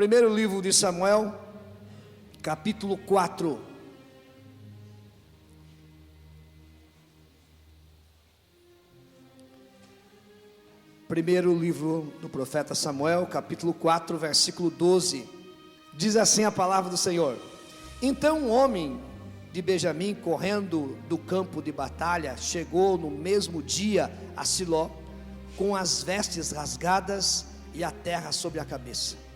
Primeiro livro de Samuel, capítulo 4. Primeiro livro do profeta Samuel, capítulo 4, versículo 12. Diz assim a palavra do Senhor: Então um homem de Benjamim, correndo do campo de batalha, chegou no mesmo dia a Siló, com as vestes rasgadas e a terra sobre a cabeça.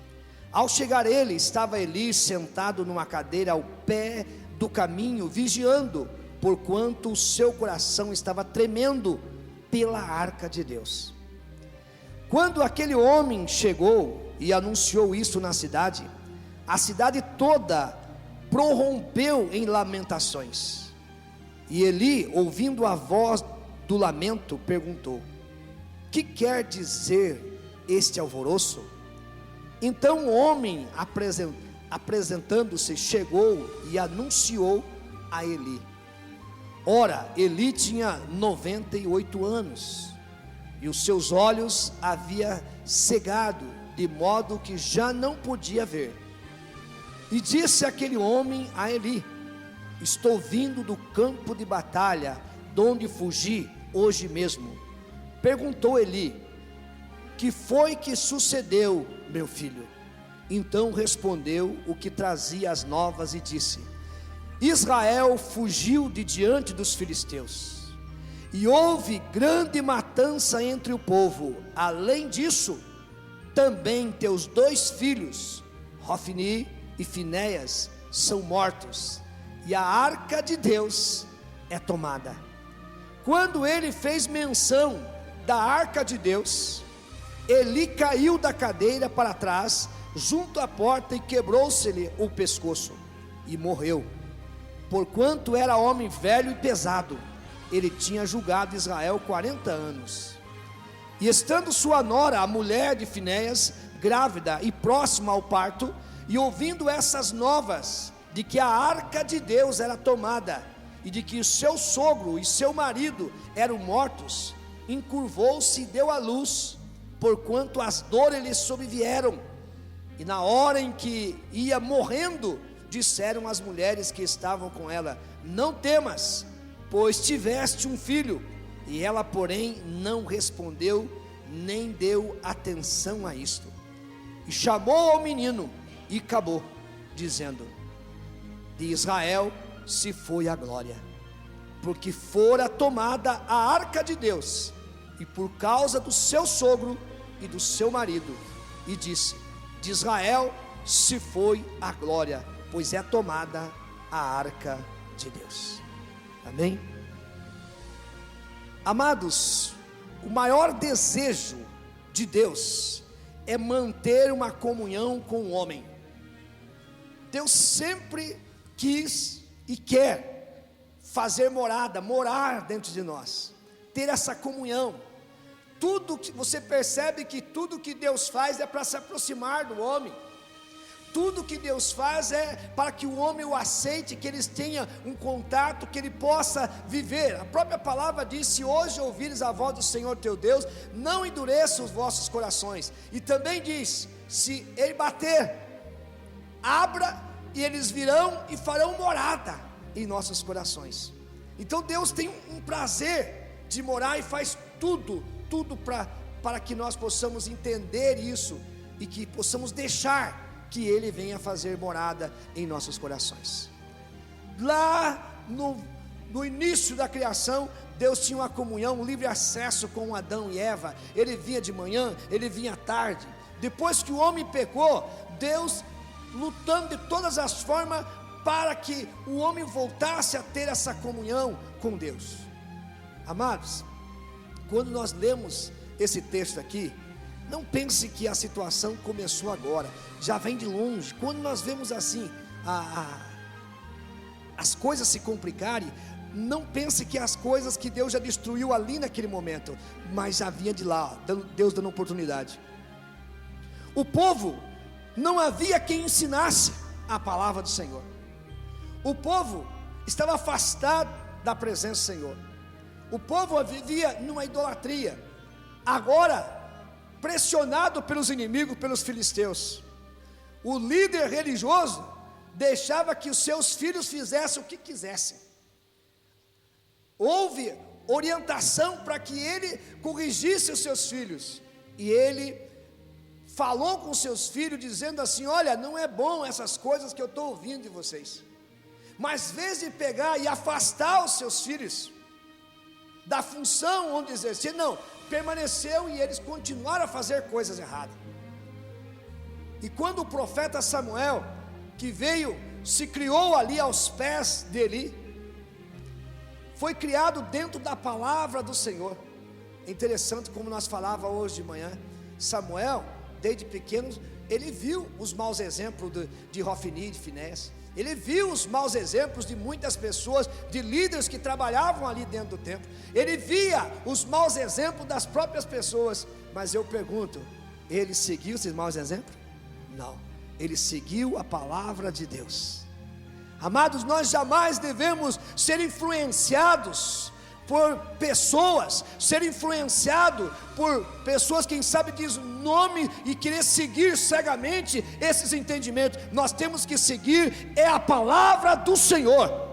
Ao chegar ele, estava Eli sentado numa cadeira ao pé do caminho, vigiando, porquanto o seu coração estava tremendo pela arca de Deus. Quando aquele homem chegou e anunciou isso na cidade, a cidade toda prorrompeu em lamentações. E Eli, ouvindo a voz do lamento, perguntou: que quer dizer este alvoroço? Então o homem, apresentando-se, chegou e anunciou a Eli. Ora, Eli tinha 98 anos, e os seus olhos havia cegado, de modo que já não podia ver. E disse aquele homem a Eli: estou vindo do campo de batalha, de onde fugi hoje mesmo. Perguntou Eli: que foi que sucedeu, meu filho? Então respondeu o que trazia as novas e disse: Israel fugiu de diante dos filisteus, e houve grande matança entre o povo. Além disso, também teus 2 filhos, Hofni e Finéias, são mortos, e a arca de Deus é tomada. Quando ele fez menção da arca de Deus, Eli caiu da cadeira para trás, junto à porta, e quebrou-se-lhe o pescoço, e morreu. Porquanto era homem velho e pesado, ele tinha julgado Israel 40 anos. E estando sua nora, a mulher de Finéias, grávida e próxima ao parto, e ouvindo essas novas, de que a arca de Deus era tomada, e de que seu sogro e seu marido eram mortos, encurvou-se e deu à luz, porquanto as dores lhe sobrevieram. E na hora em que ia morrendo, disseram as mulheres que estavam com ela: não temas, pois tiveste um filho. E ela, porém, não respondeu, nem deu atenção a isto. E chamou ao menino e acabou, dizendo: de Israel se foi a glória, porque fora tomada a arca de Deus, e por causa do seu sogro e do seu marido. E disse: de Israel se foi a glória, pois é tomada a arca de Deus. Amém? Amados, o maior desejo de Deus é manter uma comunhão com o homem. Deus sempre quis e quer fazer morada, morar dentro de nós, ter essa comunhão. Tudo que você percebe, que tudo que Deus faz é para se aproximar do homem. Tudo que Deus faz é para que o homem o aceite, que eles tenham um contato, que ele possa viver. A própria palavra diz: se hoje ouvires a voz do Senhor teu Deus, não endureça os vossos corações. E também diz: se ele bater, abra, e eles virão e farão morada em nossos corações. Então Deus tem um prazer de morar, e faz tudo para que nós possamos entender isso, e que possamos deixar que Ele venha fazer morada em nossos corações. Lá no início da criação, Deus tinha uma comunhão, um livre acesso com Adão e Eva. Ele vinha de manhã, ele vinha à tarde. Depois que o homem pecou, Deus lutando de todas as formas para que o homem voltasse a ter essa comunhão com Deus. Amados, quando nós lemos esse texto aqui, não pense que a situação começou agora, já vem de longe. Quando nós vemos assim as coisas se complicarem, não pense que as coisas que Deus já destruiu ali naquele momento, mas já vinha de lá, Deus dando oportunidade. O povo, não havia quem ensinasse a palavra do Senhor. O povo estava afastado da presença do Senhor. O povo vivia numa idolatria. Agora, pressionado pelos inimigos, pelos filisteus, o líder religioso deixava que os seus filhos fizessem o que quisessem. Houve orientação para que ele corrigisse os seus filhos, e ele falou com seus filhos dizendo assim: olha, não é bom essas coisas que eu estou ouvindo de vocês. Mas em vez de pegar e afastar os seus filhos da função onde exercer, não, permaneceu, e eles continuaram a fazer coisas erradas. E quando o profeta Samuel, que veio, se criou ali aos pés dele, foi criado dentro da palavra do Senhor. É interessante como nós falávamos hoje de manhã, Samuel, desde pequeno, ele viu os maus exemplos de Hofni e de Finéias. Ele viu os maus exemplos de muitas pessoas, de líderes que trabalhavam ali dentro do templo. Ele via os maus exemplos das próprias pessoas. Mas eu pergunto, ele seguiu esses maus exemplos? Não, ele seguiu a palavra de Deus. Amados, nós jamais devemos ser influenciados por pessoas, ser influenciado por pessoas, quem sabe diz nome, e querer seguir cegamente esses entendimentos. Nós temos que seguir a palavra do Senhor.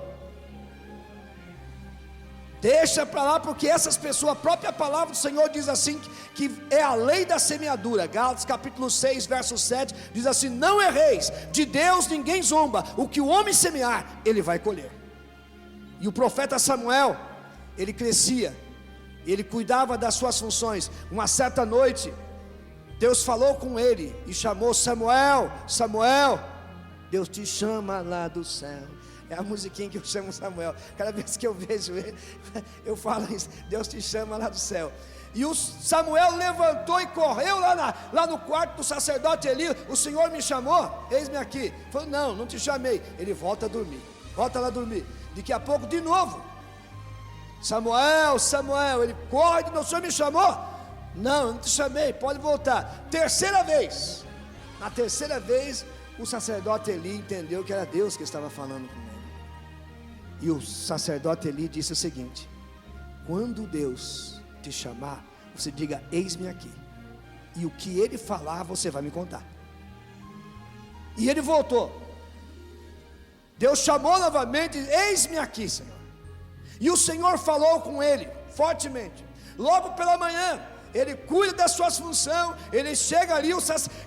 Deixa para lá, porque essas pessoas, a própria palavra do Senhor diz assim, que é a lei da semeadura. Gálatas capítulo 6, verso 7, diz assim: não erreis, de Deus ninguém zomba, o que o homem semear, ele vai colher. E o profeta Samuel, ele crescia, ele cuidava das suas funções. Uma certa noite, Deus falou com ele e chamou: Samuel, Samuel. Deus te chama lá do céu. É a musiquinha que eu chamo Samuel. Cada vez que eu vejo ele, eu falo isso: Deus te chama lá do céu. E o Samuel levantou e correu lá no quarto do sacerdote Eli. O Senhor me chamou, eis-me aqui. Falou: não, não te chamei. Ele volta a dormir, volta lá a dormir. Daqui a pouco de novo: Samuel, Samuel. Ele corre de novo: o Senhor me chamou? Não, eu não te chamei, pode voltar. Terceira vez. Na terceira vez, o sacerdote Eli entendeu que era Deus que estava falando com ele. E o sacerdote Eli disse o seguinte: quando Deus te chamar, você diga: eis-me aqui, e o que ele falar, você vai me contar. E ele voltou. Deus chamou novamente: eis-me aqui, Senhor. E o Senhor falou com ele fortemente. Logo pela manhã, ele cuida das suas funções, ele chega ali,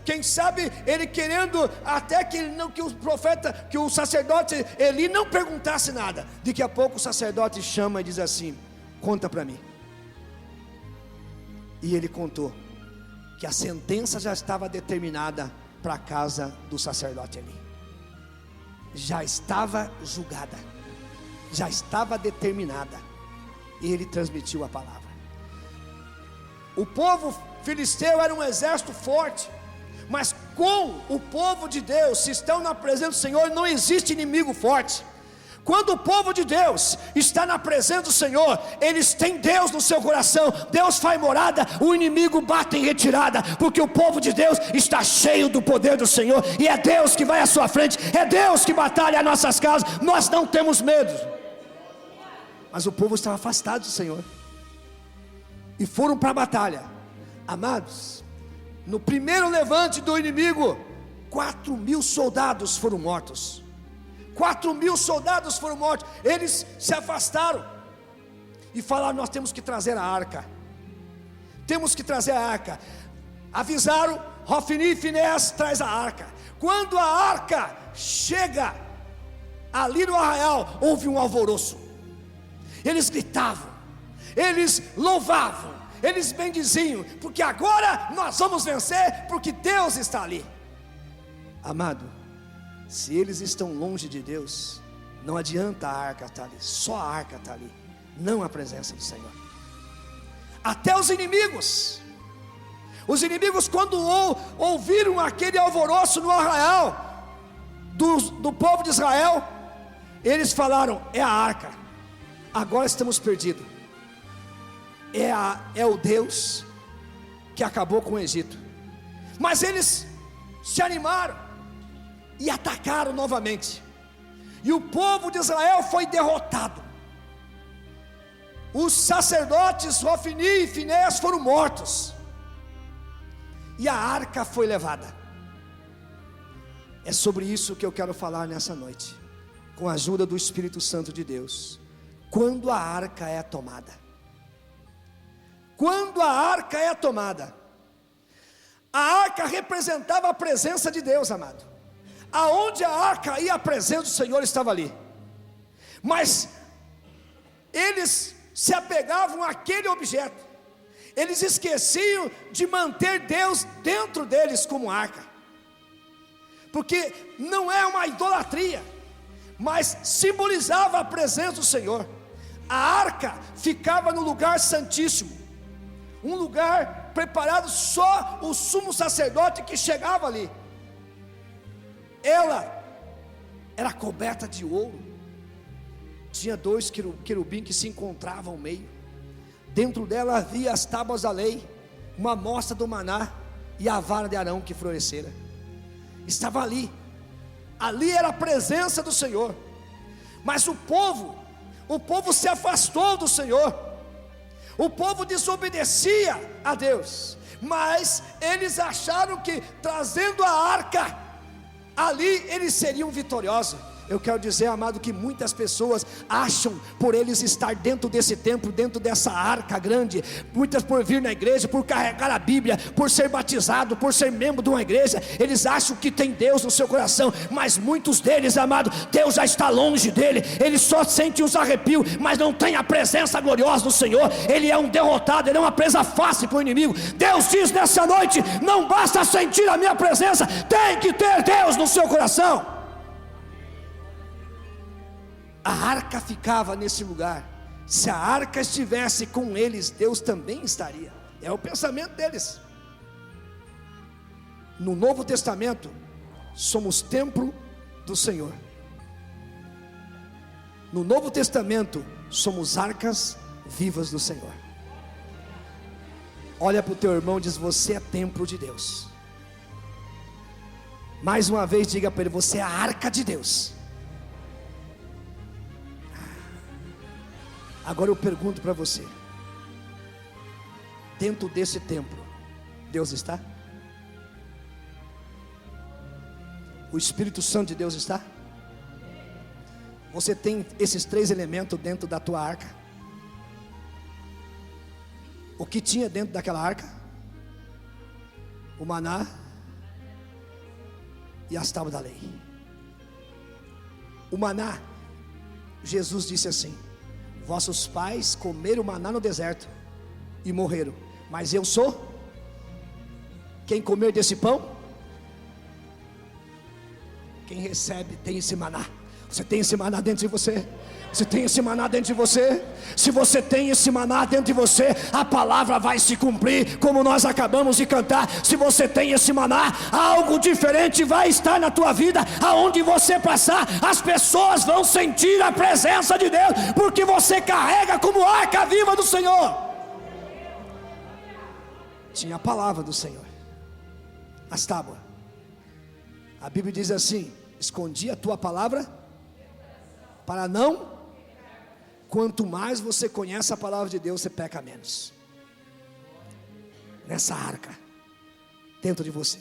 quem sabe ele querendo até que o profeta, que o sacerdote Eli não perguntasse nada. Daqui a pouco o sacerdote chama e diz assim: conta para mim. E ele contou que a sentença já estava determinada para a casa do sacerdote Eli. Já estava julgada, já estava determinada. E ele transmitiu a palavra. O povo filisteu era um exército forte, mas com o povo de Deus, se estão na presença do Senhor, não existe inimigo forte. Quando o povo de Deus está na presença do Senhor, eles têm Deus no seu coração, Deus faz morada, o inimigo bate em retirada, porque o povo de Deus está cheio do poder do Senhor, e é Deus que vai à sua frente, é Deus que batalha as nossas causas. Nós não temos medo. Mas o povo estava afastado do Senhor, e foram para a batalha. Amados, no primeiro levante do inimigo, 4.000 soldados foram mortos. 4.000 soldados foram mortos. Eles se afastaram e falaram: nós temos que trazer a arca. Temos que trazer a arca. Avisaram: Hofni e Finéias, traz a arca. Quando a arca chega ali no arraial, houve um alvoroço. Eles gritavam, eles louvavam, eles bendiziam, porque agora nós vamos vencer, porque Deus está ali. Amado, se eles estão longe de Deus, não adianta a arca estar ali, só a arca está ali, não a presença do Senhor. Até os inimigos quando ouviram aquele alvoroço no arraial do povo de Israel, eles falaram: é a arca, agora estamos perdidos. É o Deus que acabou com o Egito. Mas eles se animaram e atacaram novamente, e o povo de Israel foi derrotado. Os sacerdotes Hofni e Finéias foram mortos, e a arca foi levada. É sobre isso que eu quero falar nessa noite, com a ajuda do Espírito Santo de Deus. Quando a arca é tomada. Quando a arca é tomada. A arca representava a presença de Deus, amado. Aonde a arca ia, a presença do Senhor estava ali. Mas eles se apegavam àquele objeto. Eles esqueciam de manter Deus dentro deles como arca. Porque não é uma idolatria, mas simbolizava a presença do Senhor. A arca ficava no lugar santíssimo, um lugar preparado só o sumo sacerdote que chegava ali. Ela era coberta de ouro, tinha 2 querubins que se encontravam ao meio. Dentro dela havia as tábuas da lei, uma amostra do maná e a vara de Arão que florescera. Estava ali era a presença do Senhor. Mas o povo se afastou do Senhor. O povo desobedecia a Deus, mas eles acharam que trazendo a arca, ali eles seriam vitoriosos. Eu quero dizer, amado, que muitas pessoas acham, por eles estar dentro desse templo, dentro dessa arca grande, muitas por vir na igreja, por carregar a Bíblia, por ser batizado, por ser membro de uma igreja, eles acham que tem Deus no seu coração, mas muitos deles, amado, Deus já está longe dele, eles só sentem os arrepios, mas não tem a presença gloriosa do Senhor. Ele é um derrotado, ele é uma presa fácil para o inimigo. Deus diz nessa noite: não basta sentir a minha presença, tem que ter Deus no seu coração. A arca ficava nesse lugar. Se a arca estivesse com eles, Deus também estaria. É o pensamento deles. No Novo Testamento, somos templo do Senhor. No Novo Testamento, somos arcas vivas do Senhor. Olha para o teu irmão e diz: você é templo de Deus. Mais uma vez diga para ele: você é a arca de Deus. Agora eu pergunto para você: dentro desse templo, Deus está? O Espírito Santo de Deus está? Você tem esses 3 elementos dentro da tua arca? O que tinha dentro daquela arca? O maná e as tábuas da lei. O maná, Jesus disse assim: vossos pais comeram maná no deserto e morreram, mas eu sou quem comer desse pão, quem recebe tem esse maná. Você tem esse maná dentro de você? Você tem esse maná dentro de você? Se você tem esse maná dentro de você, a palavra vai se cumprir, como nós acabamos de cantar. Se você tem esse maná, algo diferente vai estar na tua vida. Aonde você passar, as pessoas vão sentir a presença de Deus, porque você carrega como arca viva do Senhor. Tinha a palavra do Senhor, as tábuas. A Bíblia diz assim: escondi a tua palavra para não. Quanto mais você conhece a palavra de Deus, você peca menos. Nessa arca, dentro de você.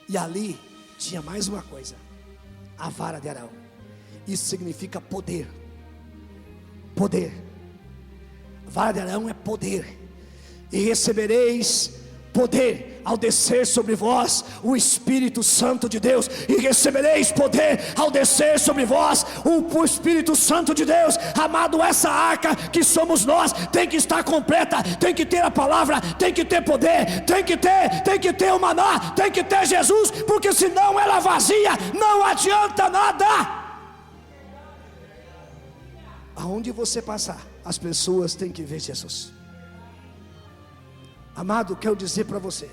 E ali tinha mais uma coisa: a vara de Arão. Isso significa poder. Poder. A vara de Arão é poder. E recebereis poder ao descer sobre vós o Espírito Santo de Deus. E recebereis poder ao descer sobre vós o Espírito Santo de Deus. Amado, essa arca que somos nós tem que estar completa, tem que ter a palavra, tem que ter poder, tem que ter o maná, tem que ter Jesus, porque senão ela vazia, não adianta nada. Aonde você passar, as pessoas têm que ver Jesus. Amado, quero dizer para você: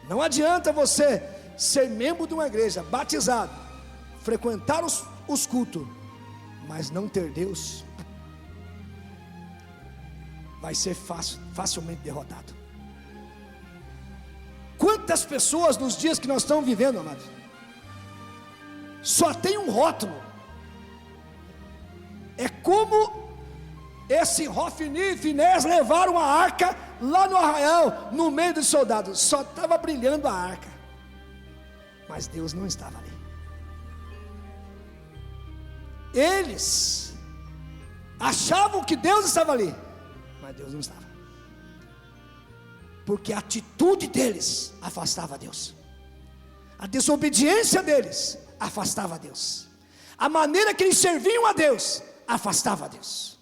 não adianta você ser membro de uma igreja, batizado, frequentar os cultos, mas não ter Deus. Vai ser facilmente derrotado. Quantas pessoas nos dias que nós estamos vivendo, amados, só tem um rótulo. É como esse Hofni e Finés levaram a arca lá no arraial, no meio dos soldados. Só estava brilhando a arca, mas Deus não estava ali. Eles achavam que Deus estava ali, mas Deus não estava, porque a atitude deles afastava Deus, a desobediência deles afastava Deus, a maneira que eles serviam a Deus afastava Deus.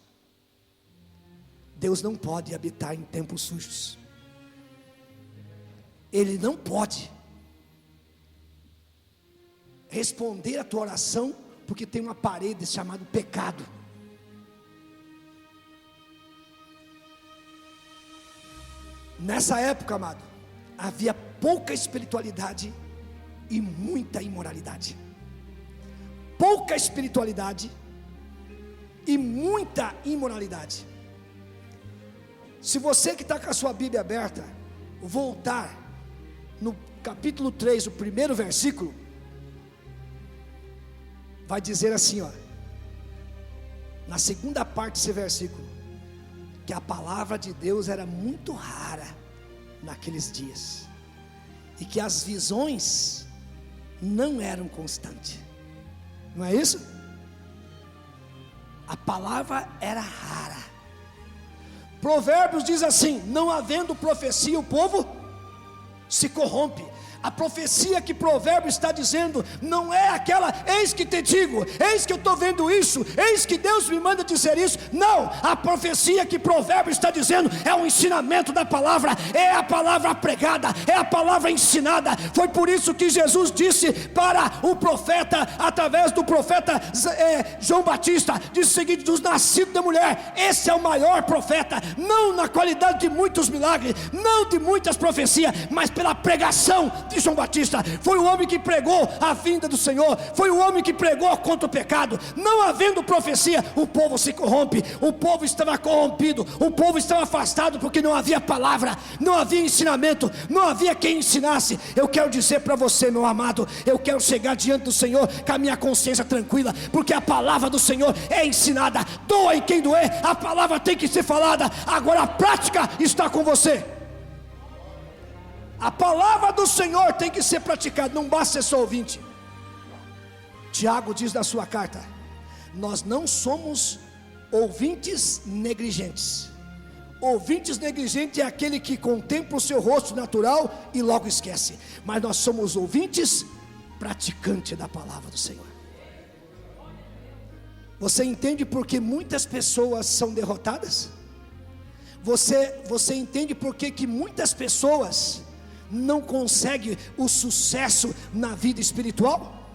Deus não pode habitar em templos sujos. Ele não pode responder a tua oração, porque tem uma parede chamada pecado. Nessa época, amado, havia pouca espiritualidade e muita imoralidade. Pouca espiritualidade e muita imoralidade. Se você que está com a sua Bíblia aberta, voltar no capítulo 3, o primeiro versículo, vai dizer assim, ó, na segunda parte desse versículo, que a palavra de Deus era muito rara naqueles dias, e que as visões não eram constantes. Não é isso? A palavra era rara. Provérbios diz assim: não havendo profecia, o povo se corrompe. A profecia que Provérbios está dizendo não é aquela, eis que te digo, eis que eu estou vendo isso, eis que Deus me manda dizer isso. Não, a profecia que Provérbios está dizendo é o ensinamento da palavra, é a palavra pregada, é a palavra ensinada. Foi por isso que Jesus disse para o profeta, através do profeta João Batista, disse o seguinte: dos nascidos da mulher, esse é o maior profeta, não na qualidade de muitos milagres, não de muitas profecias, mas pela pregação de João Batista. Foi o homem que pregou a vinda do Senhor, foi o homem que pregou contra o pecado. Não havendo profecia, o povo se corrompe, o povo estava corrompido, o povo estava afastado, porque não havia palavra, não havia ensinamento, não havia quem ensinasse. Eu quero dizer para você, meu amado, eu quero chegar diante do Senhor com a minha consciência tranquila, porque a palavra do Senhor é ensinada, doa em quem doer, a palavra tem que ser falada, agora a prática está com você. A palavra do Senhor tem que ser praticada, não basta ser só ouvinte. Tiago diz na sua carta: nós não somos ouvintes negligentes. Ouvintes negligentes é aquele que contempla o seu rosto natural e logo esquece. Mas nós somos ouvintes praticantes da palavra do Senhor. Você entende por que muitas pessoas são derrotadas? Você entende por que muitas pessoas não consegue o sucesso na vida espiritual?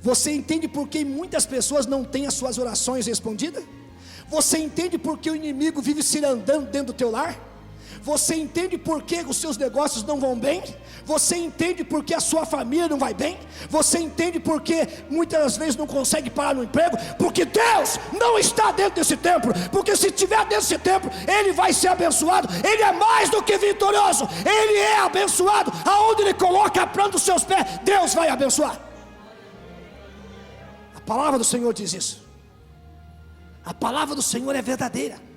Você entende por que muitas pessoas não têm as suas orações respondidas? Você entende por que o inimigo vive se andando dentro do teu lar? Você entende por que os seus negócios não vão bem? Você entende por que a sua família não vai bem? Você entende por que muitas vezes não consegue parar no emprego? Porque Deus não está dentro desse templo. Porque se estiver dentro desse templo, Ele vai ser abençoado. Ele é mais do que vitorioso. Ele é abençoado. Aonde Ele coloca a planta dos seus pés, Deus vai abençoar. A palavra do Senhor diz isso. A palavra do Senhor é verdadeira.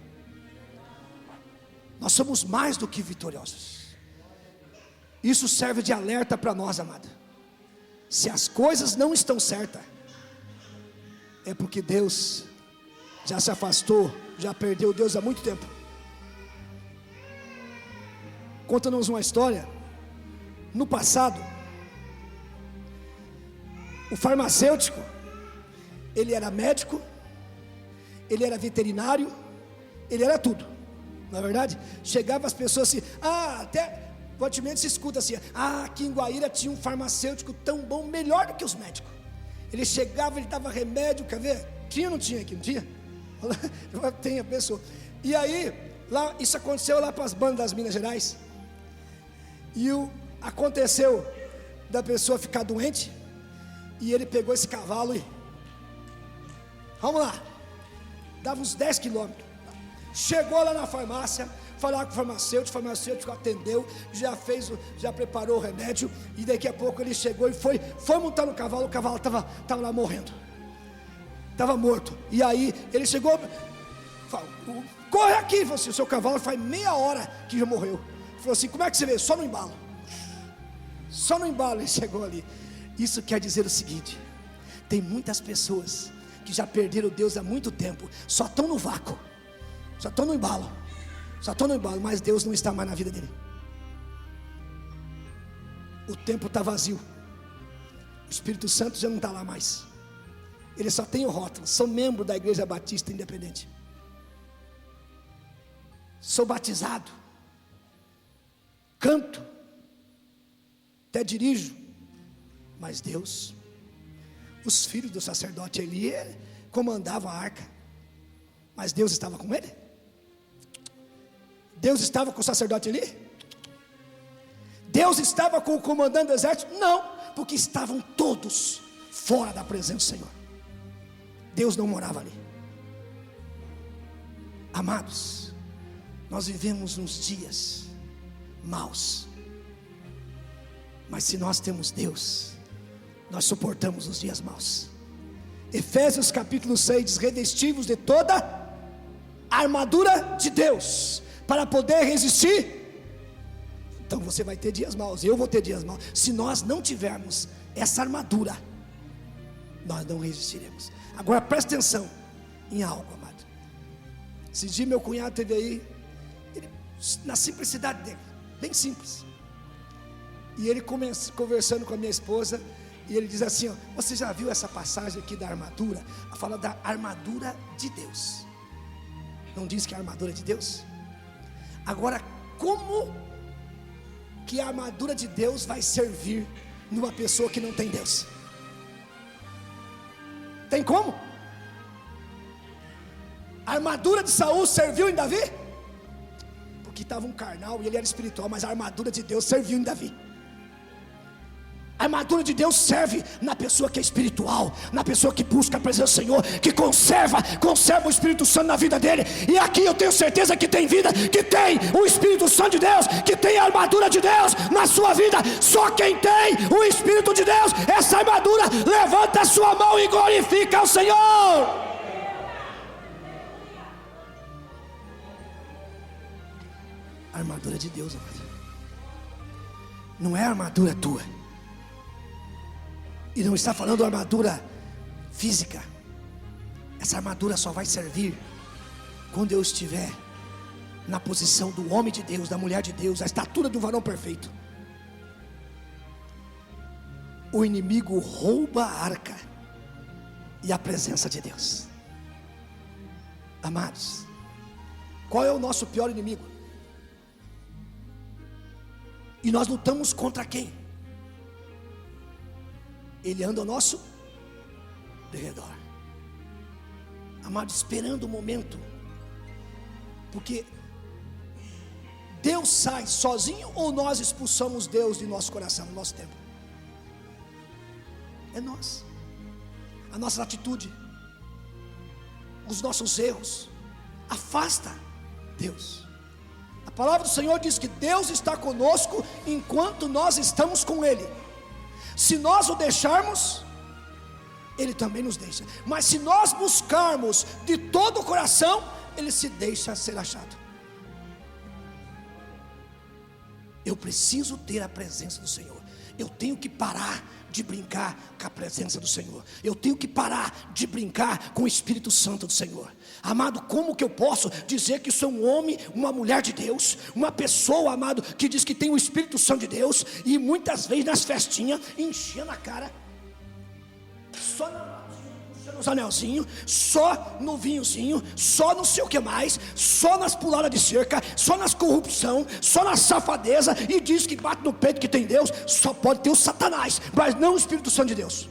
Nós somos mais do que vitoriosos. Isso serve de alerta para nós, amado. Se as coisas não estão certas, é porque Deus já se afastou, já perdeu Deus há muito tempo. Conta-nos uma história. No passado, o farmacêutico, ele era médico, ele era veterinário, ele era tudo. Na verdade, chegava as pessoas assim, até fortemente se escuta assim, aqui em Guaíra tinha um farmacêutico tão bom, melhor do que os médicos. Ele chegava, ele dava remédio, quer ver? Tinha ou não tinha aqui, não tinha? Tem a pessoa. E aí, lá, isso aconteceu lá para as bandas das Minas Gerais. E aconteceu da pessoa ficar doente, e ele pegou esse cavalo e, vamos lá, dava uns 10 quilômetros. Chegou lá na farmácia, falou com o farmacêutico atendeu, já preparou o remédio, e daqui a pouco ele chegou e foi montar no cavalo, o cavalo estava lá morrendo, estava morto. E aí ele chegou, falou, corre aqui, falou assim, o seu cavalo faz meia hora que já morreu. Ele falou assim, como é que você vê? Só no embalo. Ele chegou ali. Isso quer dizer o seguinte: tem muitas pessoas que já perderam Deus há muito tempo, só estão no vácuo, só estão no embalo, mas Deus não está mais na vida dele. O templo está vazio, o Espírito Santo já não está lá mais, ele só tem o rótulo: sou membro da Igreja Batista Independente, sou batizado, canto, até dirijo, mas Deus, os filhos do sacerdote Eli comandavam a arca, mas Deus estava com ele? Deus estava com o sacerdote Eli? Deus estava com o comandante do exército? Não, porque estavam todos fora da presença do Senhor. Deus não morava ali. Amados, nós vivemos uns dias maus, mas se nós temos Deus, nós suportamos os dias maus. Efésios capítulo 6 diz: revestivos de toda a armadura de Deus, para poder resistir. Então você vai ter dias maus, eu vou ter dias maus. Se nós não tivermos essa armadura, nós não resistiremos. Agora presta atenção em algo, amado. Esse dia meu cunhado teve aí, na simplicidade dele, bem simples, e ele conversando com a minha esposa, e ele diz assim: ó, você já viu essa passagem aqui da armadura? Fala da armadura de Deus, não diz que é a armadura de Deus? Agora, como que a armadura de Deus vai servir numa pessoa que não tem Deus? Tem como? A armadura de Saul serviu em Davi? Porque estava um carnal e ele era espiritual, mas a armadura de Deus serviu em Davi. A armadura de Deus serve na pessoa que é espiritual, na pessoa que busca a presença do Senhor, que conserva o Espírito Santo na vida dele. E aqui eu tenho certeza que tem vida, que tem o Espírito Santo de Deus, que tem a armadura de Deus na sua vida. Só quem tem o Espírito de Deus, essa armadura, levanta a sua mão e glorifica ao Senhor. A armadura de Deus, amado, não é a armadura tua. E não está falando armadura física. Essa armadura só vai servir quando eu estiver na posição do homem de Deus, da mulher de Deus, a estatura do varão perfeito. O inimigo rouba a arca e a presença de Deus. Amados, qual é o nosso pior inimigo? E nós lutamos contra quem? Ele anda ao nosso derredor, amado, esperando o momento, porque Deus sai sozinho ou nós expulsamos Deus de nosso coração, do nosso tempo? É nós, a nossa atitude, os nossos erros, afasta Deus. A palavra do Senhor diz que Deus está conosco enquanto nós estamos com Ele. Se nós o deixarmos, Ele também nos deixa. Mas se nós buscarmos de todo o coração, Ele se deixa ser achado. Eu preciso ter a presença do Senhor. Eu tenho que parar de brincar com a presença do Senhor. Eu tenho que parar de brincar com o Espírito Santo do Senhor. Amado, como que eu posso dizer que sou um homem, uma mulher de Deus, uma pessoa, amado, que diz que tem o Espírito Santo de Deus, e muitas vezes nas festinhas, enchendo a cara, só nos anelzinhos, só no vinhozinho, só não sei o que mais, só nas puladas de cerca, só nas corrupção, só na safadeza, e diz que bate no peito que tem Deus? Só pode ter o Satanás, mas não o Espírito Santo de Deus.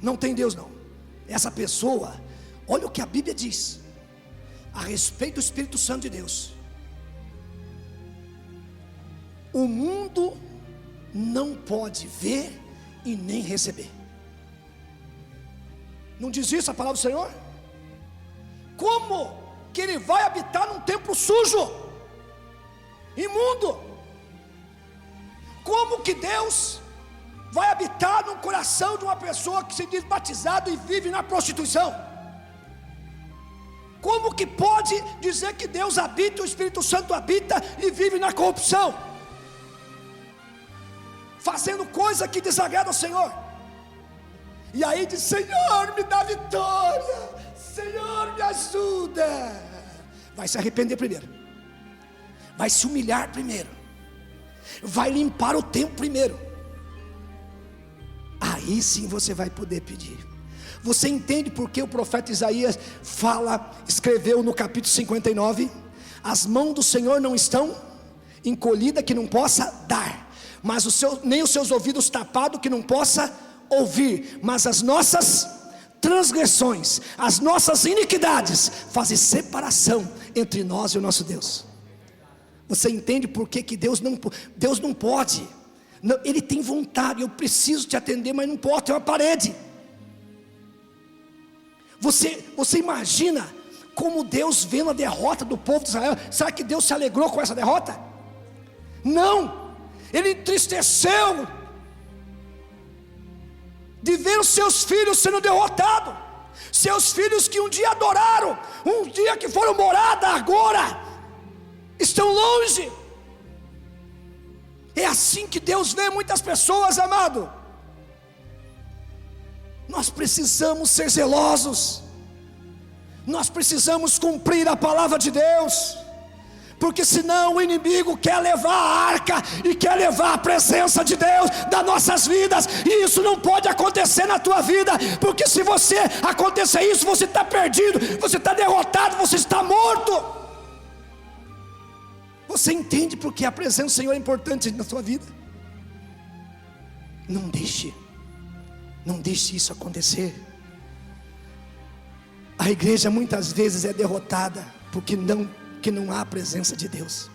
Não tem Deus não. Essa pessoa, olha o que a Bíblia diz a respeito do Espírito Santo de Deus: o mundo não pode ver e nem receber. Não diz isso a palavra do Senhor? Como que ele vai habitar num templo sujo, imundo? Como que Deus vai habitar no coração de uma pessoa que se diz batizado e vive na prostituição? Como que pode dizer que Deus habita, o Espírito Santo habita e vive na corrupção, fazendo coisa que desagrada ao Senhor? E aí diz: Senhor, me dá vitória, Senhor, me ajuda. Vai se arrepender primeiro, vai se humilhar primeiro, vai limpar o templo primeiro. Aí sim você vai poder pedir. Você entende porque o profeta Isaías escreveu no capítulo 59: as mãos do Senhor não estão encolhidas que não possa dar, mas nem os seus ouvidos tapados que não possa ouvir, mas as nossas transgressões, as nossas iniquidades fazem separação entre nós e o nosso Deus. Você entende por que Deus não pode? Não, Ele tem vontade, eu preciso te atender, mas não pode, tem uma parede. Você imagina como Deus vendo a derrota do povo de Israel? Será que Deus se alegrou com essa derrota? Não, Ele entristeceu de ver os seus filhos sendo derrotados. Seus filhos que um dia adoraram, um dia que foram morada, agora estão longe. É assim que Deus vê muitas pessoas, amado. Nós precisamos ser zelosos, nós precisamos cumprir a palavra de Deus, porque senão o inimigo quer levar a arca e quer levar a presença de Deus das nossas vidas, e isso não pode acontecer na tua vida, porque se você acontecer isso, você está perdido, você está derrotado, você está morto. Você entende porque a presença do Senhor é importante na sua vida? Não deixe isso acontecer. A igreja muitas vezes é derrotada porque não há a presença de Deus.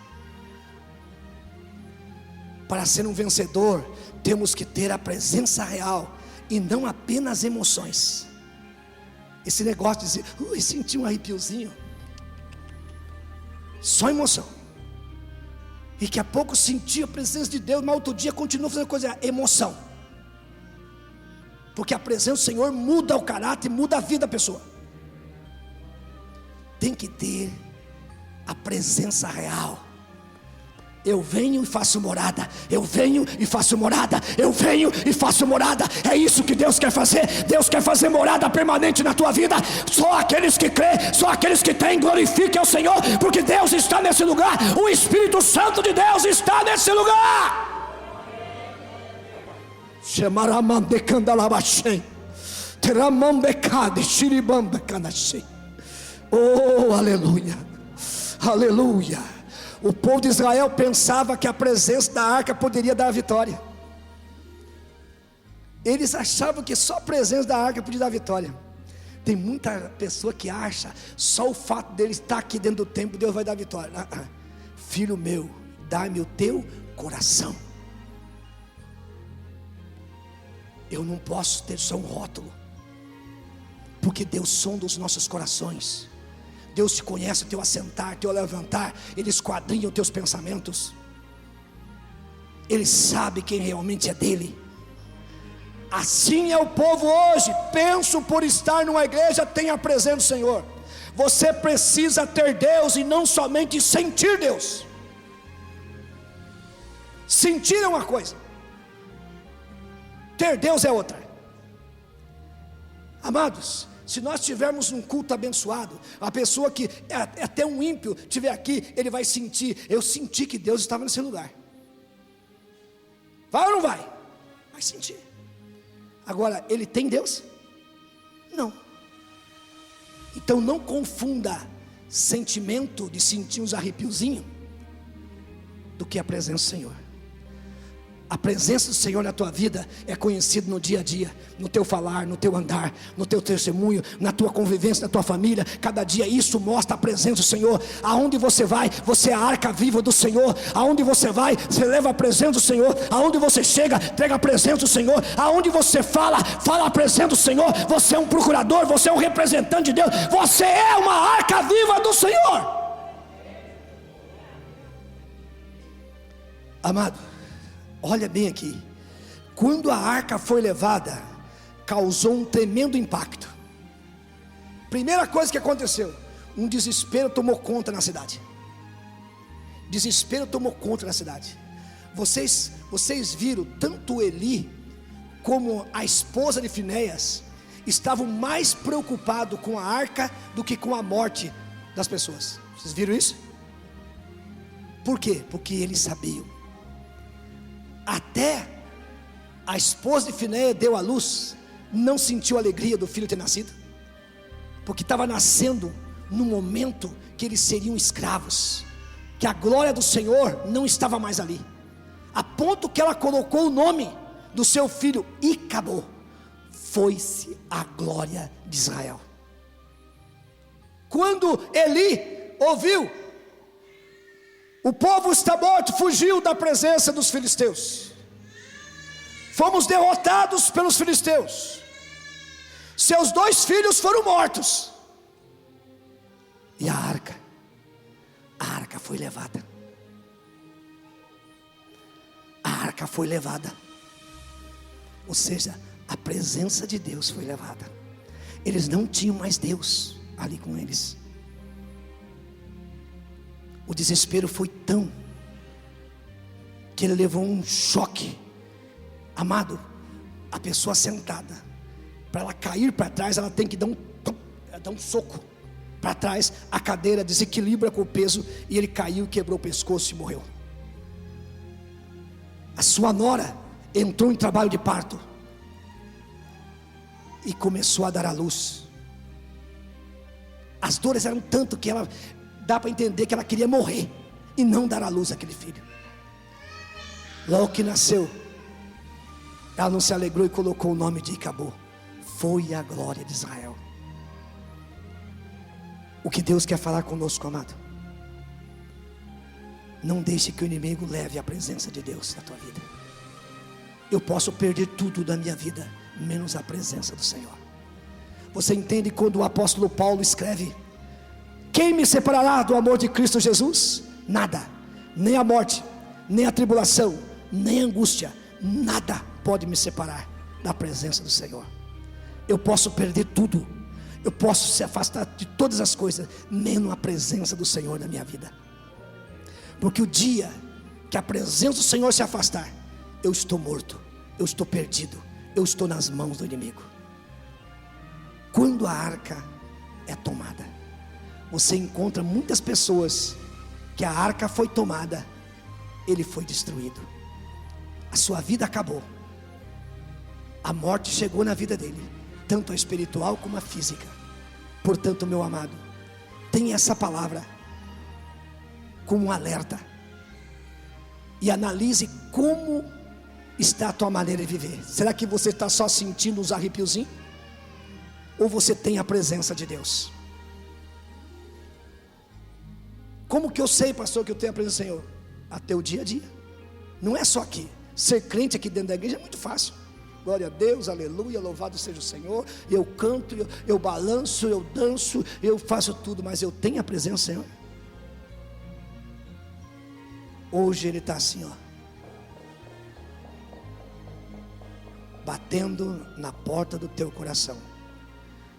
Para ser um vencedor, temos que ter a presença real e não apenas emoções. Esse negócio de dizer, senti um arrepiozinho, só emoção. E que a pouco senti a presença de Deus, mas outro dia continua fazendo coisa, emoção. Porque a presença do Senhor muda o caráter, muda a vida da pessoa. Tem que ter a presença real. Eu venho e faço morada, eu venho e faço morada, eu venho e faço morada. É isso que Deus quer fazer. Deus quer fazer morada permanente na tua vida. Só aqueles que crêem, só aqueles que têm, glorifiquem ao Senhor, porque Deus está nesse lugar. O Espírito Santo de Deus está nesse lugar. Oh, aleluia, aleluia. O povo de Israel pensava que a presença da arca poderia dar a vitória. Eles achavam que só a presença da arca podia dar a vitória. Tem muita pessoa que acha só o fato dele estar aqui dentro do templo, Deus vai dar a vitória. Filho meu, dá-me o teu coração. Eu não posso ter só um rótulo, porque Deus sonda os nossos corações. Deus te conhece, teu assentar, teu levantar. Ele esquadrinha os teus pensamentos. Ele sabe quem realmente é dele. Assim é o povo hoje. Penso por estar numa igreja, tem a presença do Senhor. Você precisa ter Deus e não somente sentir Deus. Sentir é uma coisa, ter Deus é outra. Amados, se nós tivermos um culto abençoado, a pessoa que até um ímpio estiver aqui, ele vai sentir, eu senti que Deus estava nesse lugar. Vai ou não vai? Vai sentir. Agora, ele tem Deus? Não. Então não confunda sentimento de sentir uns arrepiozinhos do que a presença do Senhor. A presença do Senhor na tua vida é conhecida no dia a dia, no teu falar, no teu andar, no teu testemunho, na tua convivência, na tua família. Cada dia isso mostra a presença do Senhor. Aonde você vai, você é a arca viva do Senhor. Aonde você vai, você leva a presença do Senhor. Aonde você chega, pega a presença do Senhor. Aonde você fala a presença do Senhor. Você é um procurador, você é um representante de Deus. Você é uma arca viva do Senhor. Amado, olha bem aqui. Quando a arca foi levada, causou um tremendo impacto. Primeira coisa que aconteceu, um desespero tomou conta na cidade. Desespero tomou conta na cidade. Vocês viram tanto Eli como a esposa de Finéias, estavam mais preocupados com a arca do que com a morte das pessoas. Vocês viram isso? Por quê? Porque eles sabiam. Até a esposa de Finéias deu à luz, não sentiu a alegria do filho ter nascido, porque estava nascendo no momento que eles seriam escravos, que a glória do Senhor não estava mais ali, a ponto que ela colocou o nome do seu filho e acabou. Foi-se a glória de Israel. Quando Eli ouviu, o povo está morto, fugiu da presença dos filisteus. Fomos derrotados pelos filisteus. Seus 2 filhos foram mortos. E a arca foi levada. A arca foi levada. Ou seja, a presença de Deus foi levada. Eles não tinham mais Deus ali com eles. O desespero foi tão que ele levou um choque. Amado, a pessoa sentada, para ela cair para trás, ela tem que dar um soco para trás. A cadeira desequilibra com o peso, e ele caiu, quebrou o pescoço e morreu. A sua nora entrou em trabalho de parto e começou a dar à luz. As dores eram tanto que ela, dá para entender que ela queria morrer e não dar à luz aquele filho. Logo que nasceu, ela não se alegrou e colocou o nome de Icabô. Foi a glória de Israel. O que Deus quer falar conosco, amado: não deixe que o inimigo leve a presença de Deus na tua vida. Eu posso perder tudo da minha vida, menos a presença do Senhor. Você entende quando o apóstolo Paulo escreve: quem me separará do amor de Cristo Jesus? Nada, nem a morte, nem a tribulação, nem a angústia, nada pode me separar da presença do Senhor. Eu posso perder tudo, eu posso se afastar de todas as coisas, menos a presença do Senhor na minha vida. Porque o dia que a presença do Senhor se afastar, eu estou morto, eu estou perdido, eu estou nas mãos do inimigo. Quando a arca é tomada, você encontra muitas pessoas que a arca foi tomada, ele foi destruído, a sua vida acabou, a morte chegou na vida dele, tanto a espiritual como a física. Portanto, meu amado, tenha essa palavra como um alerta, e analise como está a tua maneira de viver. Será que você está só sentindo os arrepiozinhos? Ou você tem a presença de Deus? Como que eu sei, pastor, que eu tenho a presença do Senhor? Até o dia a dia. Não é só aqui. Ser crente aqui dentro da igreja é muito fácil. Glória a Deus, aleluia, louvado seja o Senhor. Eu canto, eu balanço, eu danço, eu faço tudo. Mas eu tenho a presença do Senhor? Hoje Ele está assim, ó, batendo na porta do teu coração.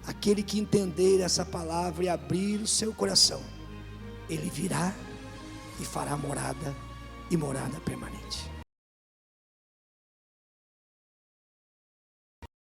Aquele que entender essa palavra e abrir o seu coração, Ele virá e fará morada, e morada permanente.